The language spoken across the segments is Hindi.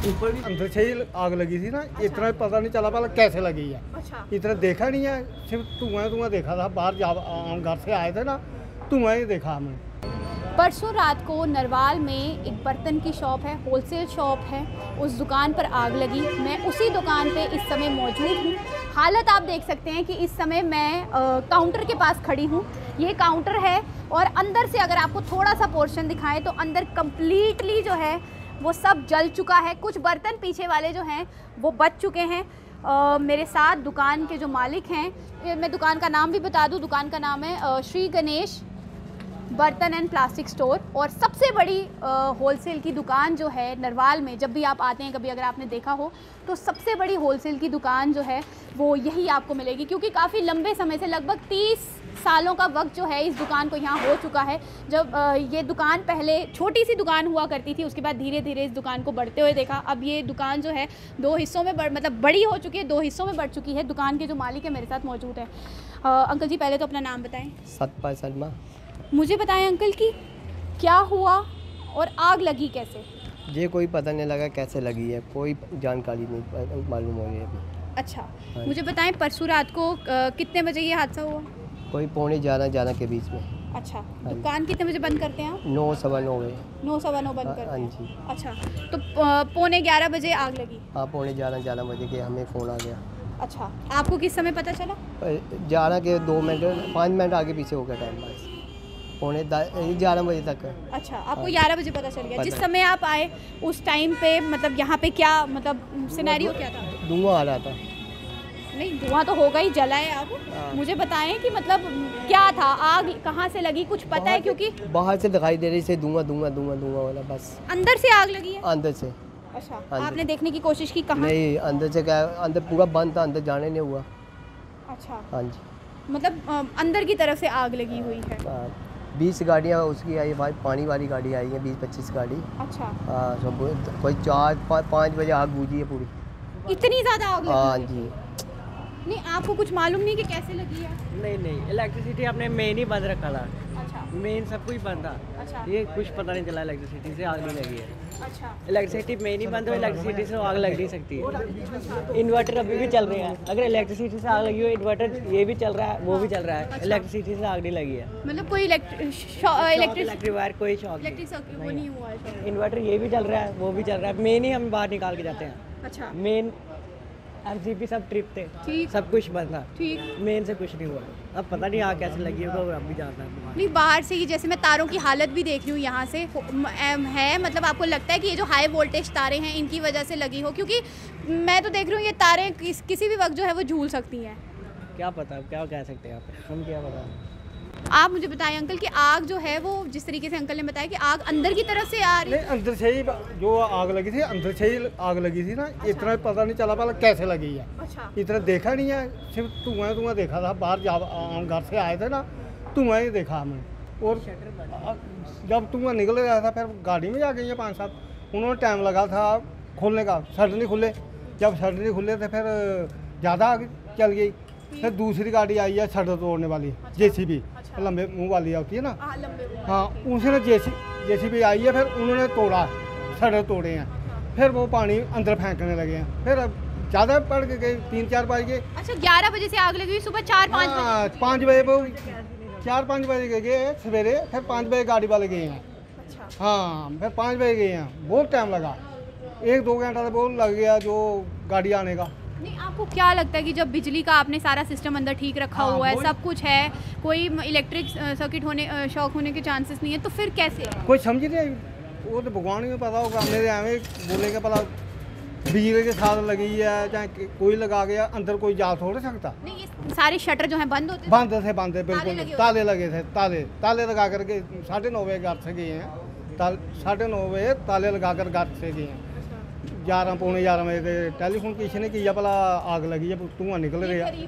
ऊपर भी अंदर से ही आग लगी थी ना। अच्छा। इतना पता नहीं चला पाला कैसे लगी है। अच्छा। इतना देखा नहीं है, सिर्फ धुआं देखा था। बाहर जब हम घर से आए थे ना, धुआं ही देखा हमने। परसों रात को नरवाल में एक बर्तन की शॉप है, होलसेल शॉप है, उस दुकान पर आग लगी। मैं उसी दुकान पे इस समय मौजूद हूँ। हालत आप देख सकते हैं कि इस समय मैं काउंटर के पास खड़ी हूँ। ये काउंटर है और अंदर से अगर आपको थोड़ा सा पोर्शन दिखाएं तो अंदर कम्प्लीटली जो है वो सब जल चुका है। कुछ बर्तन पीछे वाले जो हैं वो बच चुके हैं। मेरे साथ दुकान के जो मालिक हैं, मैं दुकान का नाम भी बता दूँ, दुकान का नाम है श्री गणेश बर्तन एंड प्लास्टिक स्टोर। और सबसे बड़ी होलसेल की दुकान जो है नरवाल में, जब भी आप आते हैं कभी अगर आपने देखा हो तो सबसे बड़ी होलसेल की दुकान जो है वो यही आपको मिलेगी, क्योंकि काफ़ी लंबे समय से लगभग 30 सालों का वक्त जो है इस दुकान को यहाँ हो चुका है। जब ये दुकान पहले छोटी सी दुकान हुआ करती थी, उसके बाद धीरे धीरे इस दुकान को बढ़ते हुए देखा। अब ये दुकान जो है 2 हिस्सों में मतलब बड़ी हो चुकी है, 2 हिस्सों में बढ़ चुकी है। दुकान के जो मालिक है मेरे साथ मौजूद है। अंकल जी पहले तो अपना नाम बताएँ। सतपाल शर्मा। मुझे बताएं अंकल कि क्या हुआ और आग लगी कैसे? ये कोई पता नहीं लगा कैसे लगी है, कोई जानकारी नहीं मालूम हो रही है अभी। अच्छा, मुझे बताएं परसों रात को कितने बजे ये हादसा हुआ? कोई 11:45 के बीच में। अच्छा, दुकान कितने बजे बंद करते हैं आप? 9 सवा 9 बजे। 9 सवा 9 बंद करते हैं। हाँ जी। अच्छा, तो 11:15 बजे आग लगी? हाँ, 11:45 बजे के हमें फ़ोन आ गया। अच्छा, आपको किस समय पता चला? 11 के 2 मिनट 5 मिनट आगे पीछे हो गया टाइम बस। 11 बजे तक। अच्छा, आपको 11 बजे पता चल गया। जिस समय आप आए उस टाइम पे मतलब यहाँ पे क्या मतलब सिनेरियो क्या था? धुआं आ रहा था। नहीं, धुआं तो होगा ही, जला है आप। मुझे बताएं कि मतलब क्या था, आग कहाँ से लगी, कुछ पता है? क्योंकि बाहर से दिखाई दे रही से धुआं वाला बस। अंदर से आग लगी है? अंदर से। अच्छा, आपने देखने की कोशिश की? कहाँ? नहीं, अंदर से क्या, अंदर पूरा बंद था, अंदर जाने नहीं हुआ। अच्छा। हाँ जी, मतलब अंदर की तरफ से आग लगी हुई है। 20 गाड़ियाँ उसकी आई, पानी वाली गाड़ी आई है, 20-25 गाड़ी। अच्छा। हाँ, सब कोई 4-5 बजे आग बूझी है पूरी। इतनी ज़्यादा आग लगी? हाँ जी। नहीं, आपको कुछ मालूम नहीं कि कैसे लगी है? नहीं, इलेक्ट्रिसिटी आपने मेन ही बंद रखा था। अच्छा। मेन सब कुछ बंद था। अच्छा। ये कुछ पता नहीं चला, इलेक्ट्रिसिटी से आग नहीं लगी है। अच्छा। इलेक्ट्रिसिटी मेन ही बंद हो, इलेक्ट्रिसिटी से आग लग नहीं सकती है। इन्वर्टर अभी भी चल रहे हैं, अगर इलेक्ट्रिसिटी से आग लगी हो, इन्वर्टर ये भी चल रहा है, वो भी चल रहा है। इलेक्ट्रिसिटी से आग नहीं लगी है। मतलब कोई इलेक्ट्रिक वायर कोई शॉक वो नहीं हुआ है। इन्वर्टर ये भी चल रहा है, वो भी चल रहा है। मेन ही हम बाहर निकाल के जाते हैं। अच्छा। मेन MCP सब ट्रिप थे, ठीक, सब कुछ बंद था। ठीक, मेन से कुछ नहीं हुआ। अब पता नहीं आग कैसे लगी होगा, अब भी जानना है। नहीं, बाहर से ही जैसे मैं तारों की हालत भी देख रही हूँ यहाँ से है, मतलब आपको लगता है कि ये जो हाई वोल्टेज तारें हैं इनकी वजह से लगी हो? क्योंकि मैं तो देख रही हूँ ये तारें किसी भी वक्त जो है वो झूल सकती हैं। क्या पता, क्या कह सकते हैं आप, हम क्या पता। आप मुझे बताएं अंकल कि आग जो है वो जिस तरीके से अंकल ने बताया कि आग अंदर की तरफ से आ रही है? नहीं, अंदर से ही जो आग लगी थी, अंदर से ही आग लगी थी ना। अच्छा। इतना पता नहीं चला पाला कैसे लगी है। अच्छा। इतना देखा नहीं है, सिर्फ धुआं देखा था। बाहर जब हम घर से आए थे ना, धुआं ही देखा हमने। और जब धुआं निकल रहा था फिर गाड़ी में जा गई है 5-7, उन्होंने टाइम लगा था खोलने का, शटर नहीं खुले। जब शटर नहीं खुले तो फिर ज़्यादा आग चल गई। फिर दूसरी गाड़ी आई है शटर तोड़ने वाली। अच्छा। JCB लंबे मुंह वाली होती है ना। हाँ, उसने JCB आई है, फिर उन्होंने तोड़ा, शटर तोड़े हैं। फिर वो पानी अंदर फेंकने लगे हैं। फिर ज़्यादा पड़ के गए, 3-4 बज गए। अच्छा, 11 बजे से आग लगी हुई, सुबह 4-5 बजे? 5 बजे वो 4-5 बजे गए सवेरे, फिर 5 बजे गाड़ी वाले गए हैं। अच्छा। हाँ, फिर 5 बजे गए हैं। बहुत टाइम लगा, 1-2 घंटा तो बहुत लग गया जो गाड़ी आने का। नहीं, आपको क्या लगता है कि जब बिजली का आपने सारा सिस्टम अंदर ठीक रखा हुआ है, सब कुछ है, कोई इलेक्ट्रिक सर्किट होने शॉक होने के चांसेस नहीं है, तो फिर कैसे? कोई समझ नहीं, वो तो भगवान ही पता होगा। मेरे एवं बोलेंगे भला बिजली के साथ लगी है, चाहे कोई लगा गया, अंदर कोई जा थोड़े सकता। नहीं, ये सारे शटर जो हैं बंद होते? बंद थे बिल्कुल, ताले लगे थे। ताले लगा करके 9:30 बजे घर से गए हैं। 9:30 बजे ताले लगा कर घर से गए हैं। 11-11 बजे टेलीफोन किसी ने किया भला आग लगी है, धुआं निकल रहा है।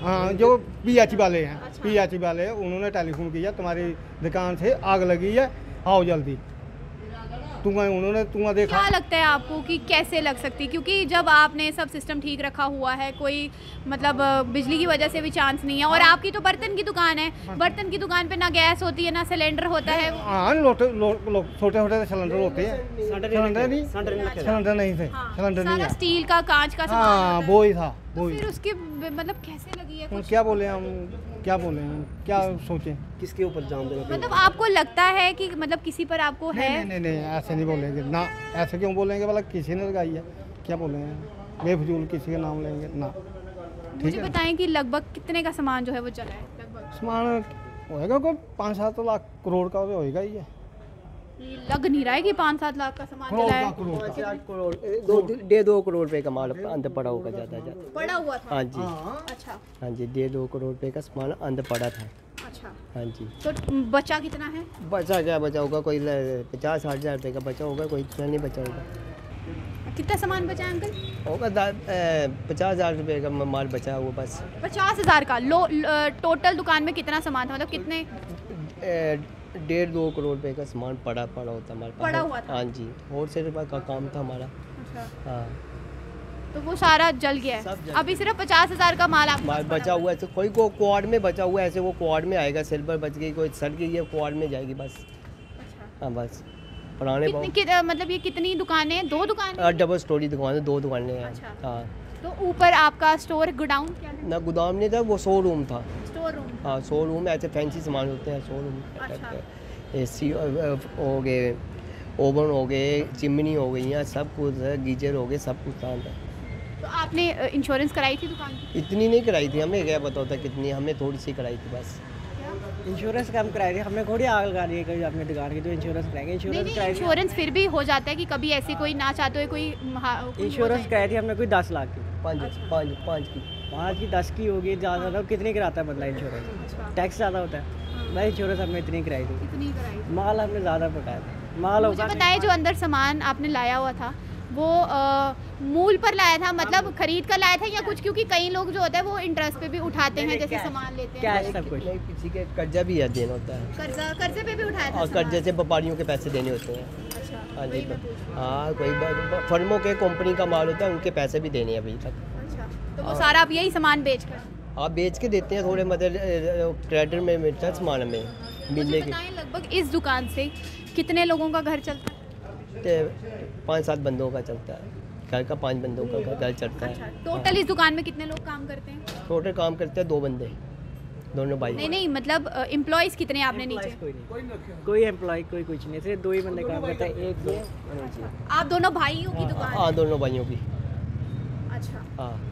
हाँ, जो PH वाले हैं। अच्छा। PH वाले उन्होंने टेलीफोन किया, तुम्हारी दुकान से आग लगी है, आओ जल्दी। धुआं देखा। क्या लगता है आपको कि कैसे लग सकती, क्योंकि जब आपने सब सिस्टम ठीक रखा हुआ है, कोई मतलब बिजली की वजह से भी चांस नहीं है, और आपकी तो बर्तन की दुकान है, बर्तन की दुकान पे ना गैस होती है ना सिलेंडर होता है। हाँ, छोटे छोटे सिलेंडर होते हैं, सिलेंडर नहीं थे, सिलेंडर नहीं सारा है। स्टील का कांच का सामान हाँ, होता है। वो ही था, तो वो ही। फिर उसकी मतलब कैसे लगी है कुछ? क्या बोले हम, क्या बोले हम, क्या सोचें? किसके ऊपर जाम देना? मतलब आपको लगता है कि मतलब किसी पर आपको है? नहीं, ऐसे नहीं बोलेंगे ना, ऐसे क्यों बोलेंगे? भला किसी ने लगाई है, क्या बोलेंगे? बेफजूल किसी का नाम लेंगे ना। मुझे बताएं कि लगभग कितने का सामान जो है वो चला है लगभग? सामान होएगा कोई 5-7 लाख करोड़ का तो होएगा ही है। ये लग नहीं रहा है कि 5-7 लाख का सामान चला है। 8 करोड़ 2.5 करोड़ रुपए का माल अंदर पड़ा होगा ज़्यादा। पड़ा हुआ था? हाँ जी, अच्छा हाँ जी, 1.5 करोड़ रुपए का सामान अंदर पड़ा था। अच्छा, हाँ जी। तो बचा कितना है? बचा क्या बचा होगा, कोई 50-60 हज़ार रुपये का बचा होगा, कोई इतना नहीं बचा होगा। कितना सामान बचा है अंकल? होगा 50 हज़ार रुपये का माल बचा हुआ बस। 50,000 का टोटल दुकान में कितना सामान था, मतलब कितने? 1.5-2 करोड़ रुपए का सामान पड़ा होता हमारे पास। पड़ा हुआ था? हाँ जी, होलसेल का काम था हमारा। अच्छा, हाँ, तो वो सारा जल गया है। सब जल अभी सिर्फ 50,000 का माल आपके माल पास बचा हुआ है, तो कोई को क्वाड में बचा हुआ है, ऐसे वो क्वाड में आएगा। सिल्वर बच गई, कोई सड़ गई है, क्वाड में जाएगी बस। अच्छा, हाँ बस, पुराने मतलब ये कितनी दुकानें हैं? 2 दुकानें? डबल स्टोरी दुकान है, 2 दुकानें हैं। अच्छा। हाँ, तो ऊपर आपका स्टोर गोडाउन क्या है? ना गोदाम नहीं था, वो शोरूम था। Store room. हाँ, शोरूम में ऐसे फैंसी सामान होते हैं शोरूम। अच्छा। AC हो गए, ओवन हो गए, चिमनी हो गई हैं, सब कुछ है, गीजर हो गए, सब कुछ था अंदर। तो आपने इंश्योरेंस कराई थी दुकान की? इतनी नहीं कराई थी, हमें क्या पता होता कितनी, हमने थोड़ी सी कराई थी बस। इंश्योरेंस कम कराई थी हमने, थोड़ी आग लगा दी है कभी अपनी दुकान की, तो इंश्योरेंस कराएंगे। इंश्योरेंस कराई थी, इंश्योरेंस फिर भी हो जाता है कि कभी ऐसी कोई ना चाहते हुए कोई इंश्योरेंस कराई थी हमने कोई 10 लाख की। 5 की। 5 की 10 की होगी ज़्यादा, तो कितनी कराता है बंदा इंश्योरेंस? अच्छा। टैक्स ज़्यादा होता है। मैं इंश्योरेंस हमने इतनी कराई थी, इतनी कराई थी। माल हमने ज़्यादा पकाया था। माल मुझे होगा बताएं, जो अंदर सामान आपने लाया हुआ था वो मूल पर लाया था, मतलब खरीद कर लाया था या कुछ? क्योंकि कई लोग जो होते हैं वो इंटरेस्ट पे भी उठाते हैं, जैसे सामान लेते हैं। कैश सब कुछ। नहीं, किसी के कर्जा भी है देना होता है, कर्जे पे भी उठाया था और सामान? कर्जे से व्यापारियों के पैसे देने होते हैं। अच्छा, हाँ जी, वही मैं पूछ रही हूँ। हाँ, कोई फर्मों के कंपनी का माल होता है, उनके पैसे भी देने हैं अभी तक। अच्छा, तो वो सारा आप यही सामान बेच कर? आप बेच के देते हैं थोड़े, मतलब क्रेडिट में मिलता है सामान हमें मिलने मुझे के। बताएं, लगभग इस दुकान से कितने लोगों का घर चलता है? 5-7 बंदों का चलता है, घर का 5 बंदों का घर चलता अच्छा, है। टोटल इस दुकान में कितने लोग काम करते हैं? टोटल काम करते हैं 2 बंदे, दोनों भाई। नहीं, मतलब एम्प्लॉयज़ कितने हैं आपने नीचे? कोई एम्प्लॉय कोई कुछ नहीं, सिर्फ 2 ही बंदे काम करते हैं, एक ये और एक ये। आप दोनों भाइयों की दुकान? हाँ, दोनों भाइयों की। अच्छा, हाँ,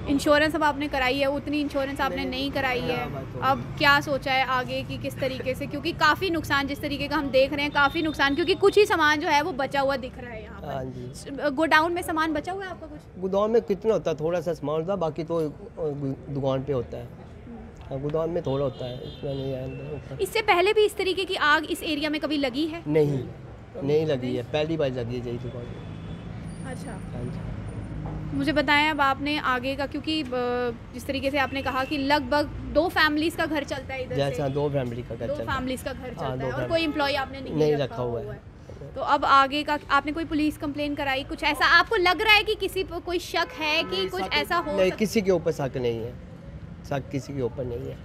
इंश्योरेंस अब आपने कराई है, उतनी इंश्योरेंस आपने नहीं कराई है, अब क्या सोचा है आगे की किस तरीके से? क्योंकि काफ़ी नुकसान जिस तरीके का हम देख रहे हैं, काफ़ी नुकसान, क्योंकि कुछ ही सामान जो है वो बचा हुआ दिख रहा है यहाँ हाँ पर। जी। गोडाउन में सामान बचा हुआ है आपका कुछ? गोदाम में कितना होता है? थोड़ा सा सामान होता है, बाकी तो दुकान पे होता है। हाँ, गोदाम में थोड़ा होता है, इतना नहीं है अंदर। इससे पहले भी इस तरीके की आग इस एरिया में कभी लगी है? नहीं लगी है, पहली बार लगी है यही दुकान में। अच्छा, हाँ जी। मुझे बताएं अब आपने आगे का, क्योंकि जिस तरीके से आपने कहा कि लगभग 2 फैमिलीज का घर चलता है इधर जैसा से, 2 फैमिली का घर 2 चलता है। फैमिलीज का घर हाँ, चलता है, 2 और फैमिली। कोई एम्प्लॉय आपने नहीं रखा हुआ है। तो अब आगे का आपने कोई पुलिस कंप्लेन कराई, कुछ ऐसा आपको लग रहा है कि किसी पर कोई शक है कि कुछ ऐसा हो नहीं, सकता? किसी के ऊपर शक नहीं है, शक किसी के ऊपर नहीं है।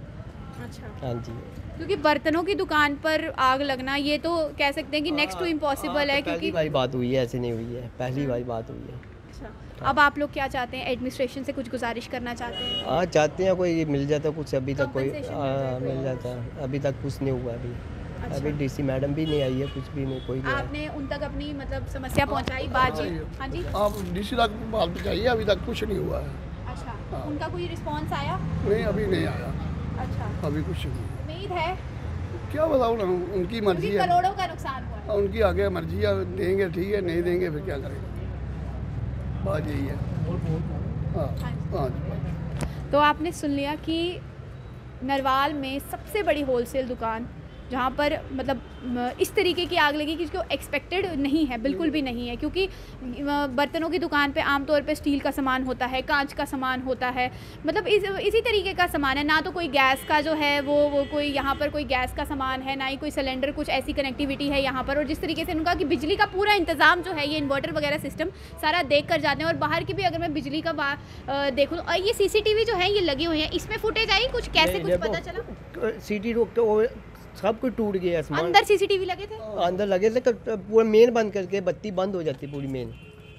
अच्छा, हाँ जी। क्योंकि बर्तनों की दुकान पर आग लगना ये तो कह सकते हैं कि नेक्स्ट टू इम्पॉसिबल है, क्योंकि पहली बार बात हुई है, ऐसे नहीं हुई है, पहली बार बात हुई है। अच्छा, अब आप लोग क्या चाहते हैं? एडमिनिस्ट्रेशन से कुछ गुजारिश करना चाहते हैं? हाँ, चाहते हैं कोई मिल जाता कुछ, अभी तक कोई Compensation मिल जाए, मिल जाता, अभी तक कुछ नहीं हुआ अभी। अच्छा। अभी DC मैडम भी नहीं आई है, कुछ भी नहीं, कोई नहीं आया। आपने उन तक अपनी मतलब समस्या पहुंचाई, बातचीत? हाँ जी। आप DC तक बात पहुँचाइए, अभी तक कुछ नहीं हुआ है। अच्छा, उनका कोई रिस्पांस आया? नहीं, अभी नहीं आया, अच्छा, अभी कुछ नहीं। उम्मीद है? क्या बताऊँ ना, उनकी मर्जी क्योंकि है, करोड़ों का नुकसान हुआ है। उनकी आगे मर्जी है, देंगे ठीक है, नहीं देंगे फिर क्या करेंगे, बात यही है। हाँ हाँ। तो आपने सुन लिया कि नरवाल में सबसे बड़ी होलसेल दुकान जहाँ पर मतलब इस तरीके की आग लगी कि इसको एक्सपेक्टेड नहीं है, बिल्कुल भी नहीं है, क्योंकि बर्तनों की दुकान पे आमतौर पे स्टील का सामान होता है, कांच का सामान होता है, मतलब इसी तरीके का सामान है। ना तो कोई गैस का जो है वो कोई यहाँ पर कोई गैस का सामान है, ना ही कोई सिलेंडर, कुछ ऐसी कनेक्टिविटी है यहाँ पर। और जिस तरीके से उनका कि बिजली का पूरा इंतज़ाम जो है, ये इन्वर्टर वगैरह सिस्टम सारा देख कर जाते हैं। और बाहर की भी अगर मैं बिजली का देखूँ, और ये CCTV जो है ये लगी हुई है, इसमें फुटेज आई कुछ, कैसे कुछ पता चला? सीटी रोक के वो सब कुछ टूट गया सामान। अंदर CCTV लगे थे? अंदर लगे थे, पूरा मेन बंद करके बत्ती बंद हो जाती पूरी मेन।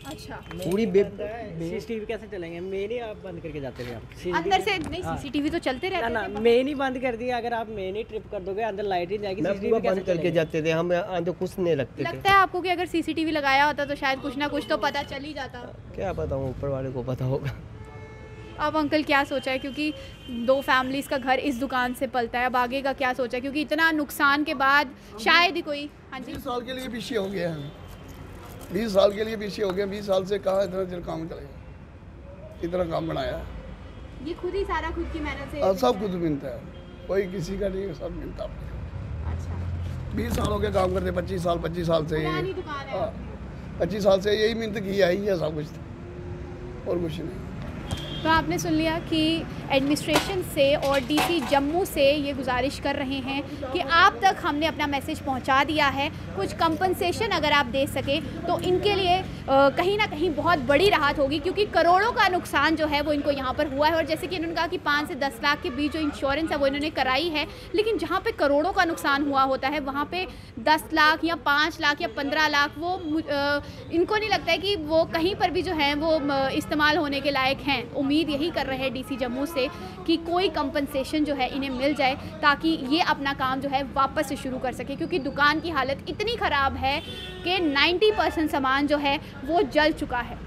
अच्छा, पूरी सीसीटीवी कैसे चलेंगे? मेन ही आप बंद करके जाते थे आप। अंदर से नहीं, CCTV तो चलते रहते ना थे। मेन ही बंद कर दिया। अगर आप मेन ही ट्रिप कर दोगे, अंदर लाइट ही जाएगी, मैं CCTV पूरा कैसे बंद करके चलेंगे? जाते थे हम, अंदर कुछ नहीं रखते थे। लगता है आपको कि अगर CCTV लगाया होता तो शायद कुछ ना कुछ तो पता चल ही जाता? क्या पता हूँ, ऊपर वाले को पता होगा। अब अंकल क्या सोचा है, क्योंकि 2 फैमिलीज़ का घर इस दुकान से पलता है, अब आगे का क्या सोचा है, क्योंकि इतना नुकसान के बाद शायद ही कोई। हाँ जी, 20 साल के लिए पीछे हो गया है, 20 साल के लिए पीछे हो गया। 20 साल से कहाँ इतना देर काम चलेगा, इतना काम बनाया है। ये खुद ही सारा खुद की मेहनत से। और सब कुछ मिलता है, कोई किसी का नहीं, सब मिलता है। अच्छा, 20 साल हो गए काम करते, 25 साल से पुरानी दुकान है। 25 साल से यही मिहनत की आई है, सब कुछ और कुछ नहीं। तो आपने सुन लिया कि एडमिनिस्ट्रेशन से और DC जम्मू से ये गुजारिश कर रहे हैं कि आप तक हमने अपना मैसेज पहुंचा दिया है, कुछ कंपनसेशन अगर आप दे सके तो इनके लिए कहीं ना कहीं बहुत बड़ी राहत होगी, क्योंकि करोड़ों का नुकसान जो है वो इनको यहाँ पर हुआ है। और जैसे कि इन्होंने कहा कि 5 से 10 लाख के बीच जो इंश्योरेंस है वो इन्होंने कराई है, लेकिन जहाँ पे करोड़ों का नुकसान हुआ होता है वहाँ पे 10 लाख या 5 लाख या 15 लाख वो इनको नहीं लगता है कि वो कहीं पर भी जो है वो इस्तेमाल होने के लायक हैं। उम्मीद यही कर रहे हैं DC जम्मू से कि कोई कंपनसेशन जो है इन्हें मिल जाए, ताकि ये अपना काम जो है वापस से शुरू कर सके, क्योंकि दुकान की हालत इतनी ख़राब है कि 90% सामान जो है वो जल चुका है।